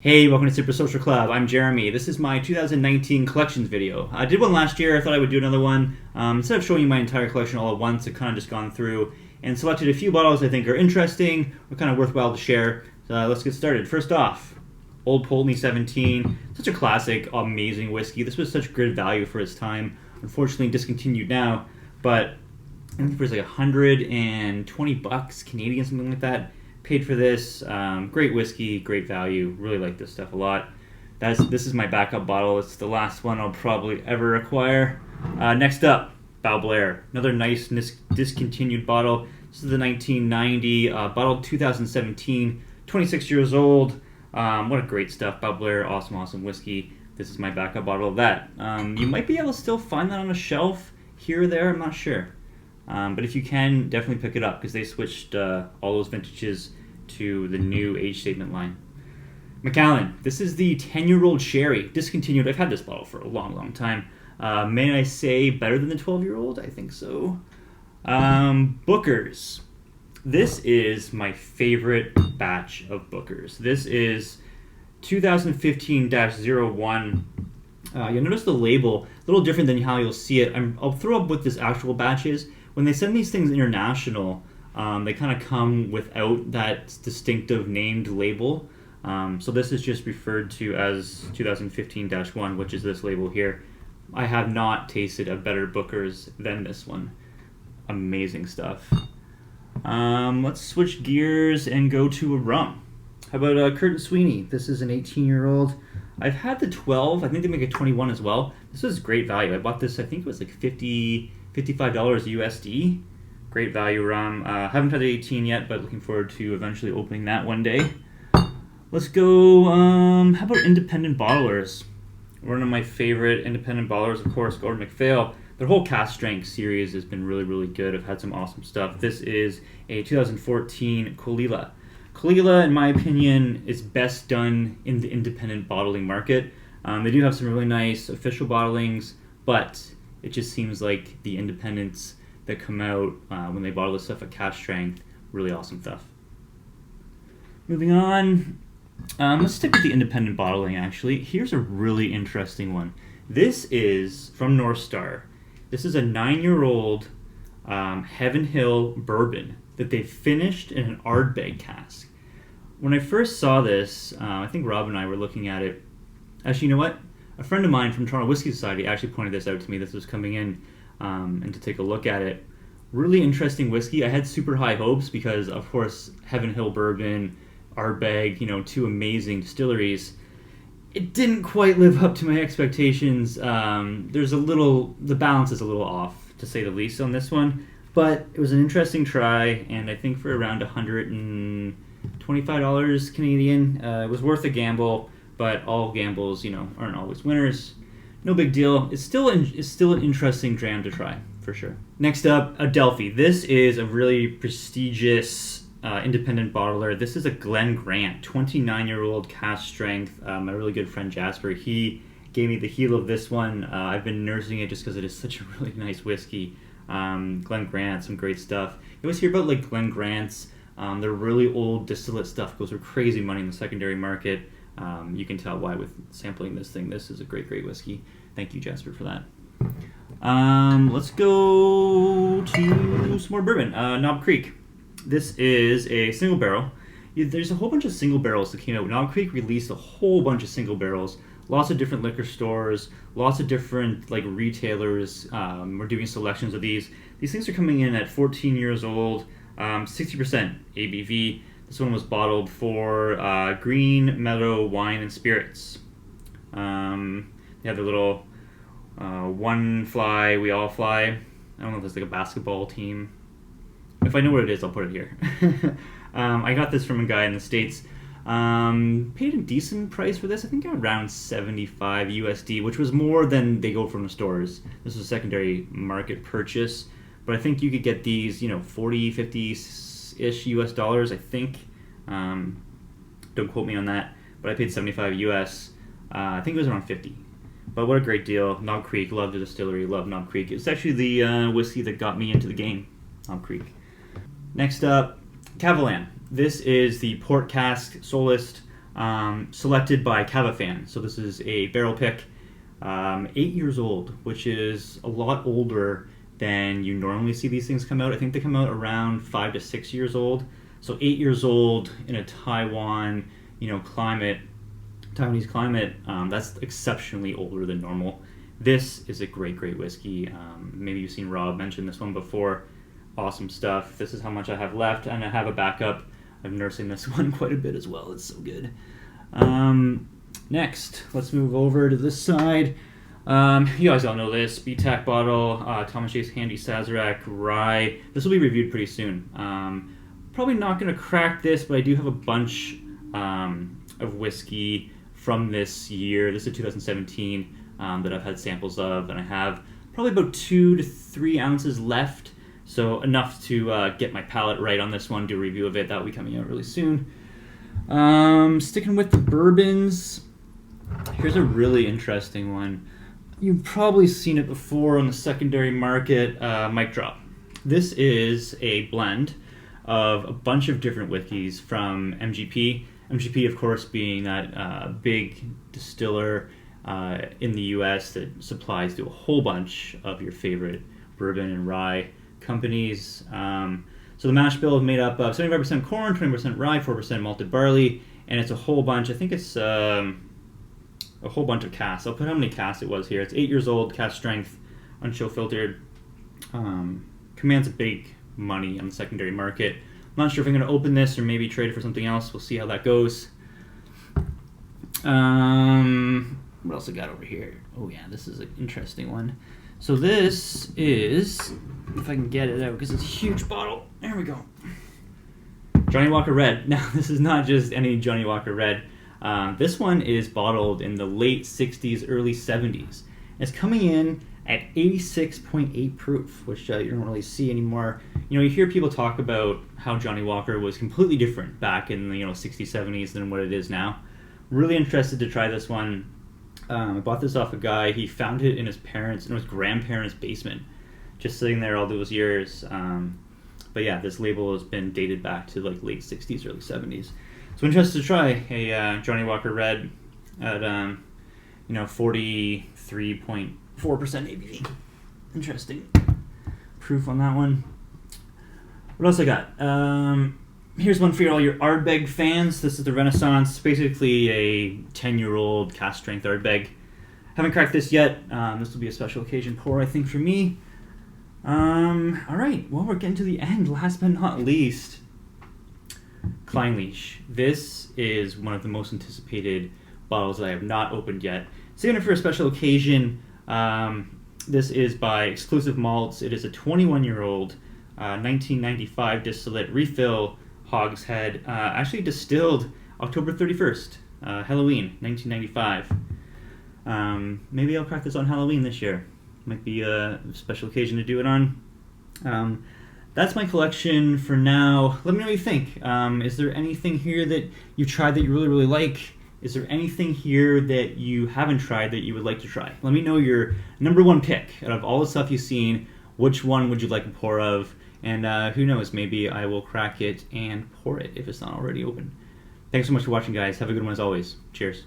Hey, welcome to Super Social Club. I'm Jeremy. This is my 2019 collections video. I did one last year. I thought I would do another one. Instead of showing you my entire collection all at once, I've kind of just gone through and selected a few bottles I think are interesting or kind of worthwhile to share. So let's get started. First off, Old Pulteney 17. Such a classic, amazing whiskey. This was such good value for its time. Unfortunately discontinued now, but I think it was like $120 Canadian, something like that. Paid for this. Great whiskey, great value. Really like this stuff a lot. This is my backup bottle. It's the last one I'll probably ever acquire. Next up, Blair. Another nice discontinued bottle. This is the 1990 bottle, 2017. 26 years old. What a great stuff. Blair, awesome whiskey. This is my backup bottle of that. You might be able to still find that on a shelf here or there. I'm not sure. But if you can, definitely pick it up because they switched all those vintages to the new age statement line. Macallan. This is the 10-year-old sherry, discontinued. I've had this bottle for a long time. May I say better than the 12-year-old? I think so. Booker's. This is my favorite batch of Booker's. This is 2015-01. You'll notice the label, a little different than how you'll see it. I'll throw up what this actual batch is. When they send these things international, they kind of come without that distinctive named label. So this is just referred to as 2015-1, which is this label here. I have not tasted a better Booker's than this one. Amazing stuff. Let's switch gears and go to a rum. How about Curtin Sweeney? This is an 18-year-old. I've had the 12. I think they make a 21 as well. This is great value. I bought this, I think it was like $55 USD. Great value rum. Haven't had the 18 yet, but looking forward to eventually opening that one day. Let's go, how about independent bottlers? One of my favorite independent bottlers, of course, Gordon MacPhail. Their whole cask strength series has been really good. I've had some awesome stuff. This is a 2014 Colila. Colila, in my opinion, is best done in the independent bottling market. They do have some really nice official bottlings, but it just seems like the independents that come out when they bottle this stuff at cask strength, really awesome stuff. Moving on, let's stick with the independent bottling actually. Here's a really interesting one. This is from North Star. This is a 9-year-old Heaven Hill bourbon that they finished in an Ardbeg cask. When I first saw this, I think Rob and I were looking at it. Actually, you know what? A friend of mine from Toronto Whisky Society actually pointed this out to me. This was coming in and to take a look at it. Really interesting whiskey. I had super high hopes because, of course, Heaven Hill bourbon, Ardbeg, two amazing distilleries. It didn't quite live up to my expectations. The balance is a little off, to say the least, on this one. But it was an interesting try, and I think for around $125 Canadian, it was worth a gamble. But all gambles, aren't always winners. No big deal. It's still an interesting dram to try, for sure. Next up, Adele Fee. This is a really prestigious independent bottler. This is a Glen Grant, 29-year-old cask strength. My really good friend Jasper, he gave me the heel of this one. I've been nursing it just because it is such a really nice whiskey. Glen Grant, some great stuff. You always hear about like Glen Grants. Their really old distillate stuff goes for crazy money in the secondary market. You can tell why with sampling this thing. This is a great whiskey. Thank you, Jasper, for that. Let's go to some more bourbon. Knob Creek. This is a single barrel. There's a whole bunch of single barrels that came out. Knob Creek released a whole bunch of single barrels. Lots of different liquor stores, lots of different retailers were doing selections of these. These things are coming in at 14 years old, 60% ABV. This one was bottled for Green Meadow Wine and Spirits. They have the little one fly, we all fly. I don't know if it's like a basketball team. If I know what it is, I'll put it here. I got this from a guy in the States. Paid a decent price for this. I think around $75 USD, which was more than they go from the stores. This was a secondary market purchase. But I think you could get these, 40, 50-ish US dollars, I think. Don't quote me on that. But I paid 75 US. I think it was around 50. But what a great deal. Knob Creek, love the distillery, love Knob Creek. It's actually the whiskey that got me into the game, Knob Creek. Next up, Cavil. This is the port cask Solist. selected by Cavil. So this is a barrel pick, 8 years old, which is a lot older than you normally see these things come out. I think they come out around 5 to 6 years old. So 8 years old in a Taiwan, Taiwanese climate, that's exceptionally older than normal. This is a great whiskey. Maybe you've seen Rob mention this one before. Awesome stuff. This is how much I have left, and I have a backup. I'm nursing this one quite a bit as well. It's so good. Next, let's move over to this side. You guys all know this. BTAC bottle, Thomas Chase Handy Sazerac Rye. This will be reviewed pretty soon. Probably not going to crack this, but I do have a bunch of whiskey from this year. This is 2017 that I've had samples of, and I have probably about 2 to 3 ounces left. So enough to get my palate right on this one, do a review of it. That will be coming out really soon. Sticking with the bourbons, here's a really interesting one. You've probably seen it before on the secondary market, Mic Drop. This is a blend of a bunch of different whiskeys from MGP. MGP, of course, being that big distiller in the US that supplies to a whole bunch of your favorite bourbon and rye companies. So the mash bill is made up of 75% corn, 20% rye, 4% malted barley, and it's a whole bunch. I think it's a whole bunch of casks. I'll put how many casks it was here. It's 8 years old, cask strength, unchill filtered. Commands a big money on the secondary market. I'm not sure if I'm going to open this or maybe trade it for something else. We'll see how that goes. What else I got over here? Oh yeah, this is an interesting one. So this is, if I can get it out, because it's a huge bottle. There we go. Johnnie Walker Red. Now, this is not just any Johnnie Walker Red. This one is bottled in the late 60s, early 70s. It's coming in at 86.8 proof, which you don't really see anymore. You hear people talk about how Johnnie Walker was completely different back in the 60s, 70s than what it is now. Really interested to try this one. I bought this off a guy. He found it in his grandparents' basement, just sitting there all those years. But yeah, this label has been dated back to like late 60s, early 70s. So interested to try a Johnnie Walker Red at 43.4% ABV. Interesting proof on that one. What else I got? Here's one for all your Ardbeg fans. This is the Renaissance, basically a 10-year-old cask strength Ardbeg. Haven't cracked this yet. This will be a special occasion pour, I think, for me. All right, well, we're getting to the end. Last but not least, Kleinleash. This is one of the most anticipated bottles that I have not opened yet. Saving it for a special occasion. This is by Exclusive Malts. It is a 21-year-old 1995 distillate refill hogshead, actually distilled October 31st, Halloween 1995. Maybe I'll crack this on Halloween this year. Might be a special occasion to do it on. That's my collection for now. Let me know what you think. Is there anything here that you've tried that you really, really like? Is there anything here that you haven't tried that you would like to try? Let me know your number one pick out of all the stuff you've seen. Which one would you like a pour of? And who knows, maybe I will crack it and pour it if it's not already open. Thanks so much for watching, guys. Have a good one as always. Cheers.